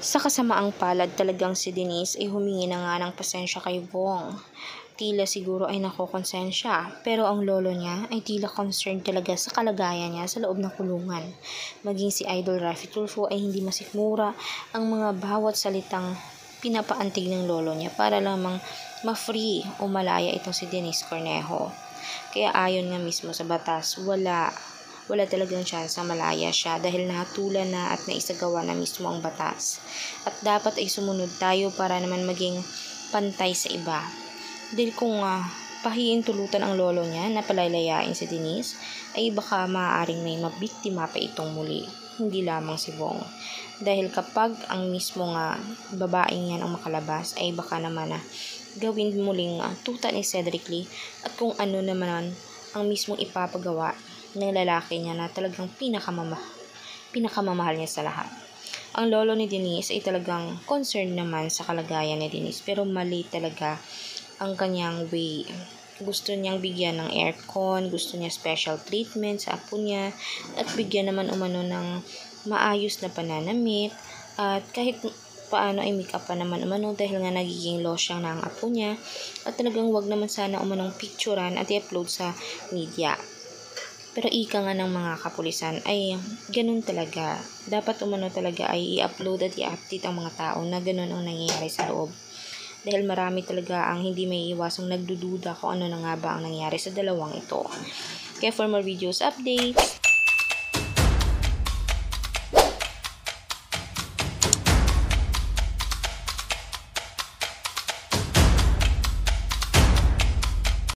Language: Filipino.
Sa kasamaang palad talagang si Denise ay humingi na nga ng pasensya kay Bong. Tila siguro ay nakokonsensya, pero ang lolo niya ay tila concerned talaga sa kalagayan niya sa loob ng kulungan. Maging si Idol Raffy Tulfo ay hindi masikmura ang mga bawat salitang pinapaantig ng lolo niya para lamang ma-free o malaya itong si Denise Cornejo. Kaya ayon nga mismo sa batas, wala talagang tsansa malaya siya dahil nahatulan na at naisagawa na mismo ang batas. At dapat ay sumunod tayo para naman maging pantay sa iba. Dahil kung pahihintulutan ang lolo niya na palalayain si Denise, ay baka maaaring may mabiktima pa itong muli, hindi lamang si Bong. Dahil kapag ang mismo nga babaeng yan ang makalabas, ay baka naman gawin muling tuta ni Cedric Lee at kung ano naman ang mismong ipapagawa ng lalaki niya na talagang pinakamamahal niya sa lahat. Ang lolo ni Denise ay talagang concerned naman sa kalagayan ni Denise, pero mali talaga ang kanyang way. Gusto niyang bigyan ng aircon, gusto niya special treatment sa apo niya, at bigyan naman umano ng maayos na pananamit, at kahit paano ay make up pa naman umano dahil nga nagiging losyang na ang apo niya, at talagang wag naman sana umanong picturean at i-upload sa media. Pero ika nga ng mga kapulisan ay ganun talaga. Dapat umano talaga ay i-upload at i-update ang mga tao na ganun ang nangyayari sa loob. Dahil marami talaga ang hindi may iwasang nagdududa kung ano na nga ba ang nangyari sa dalawang ito. Kaya for more videos updates,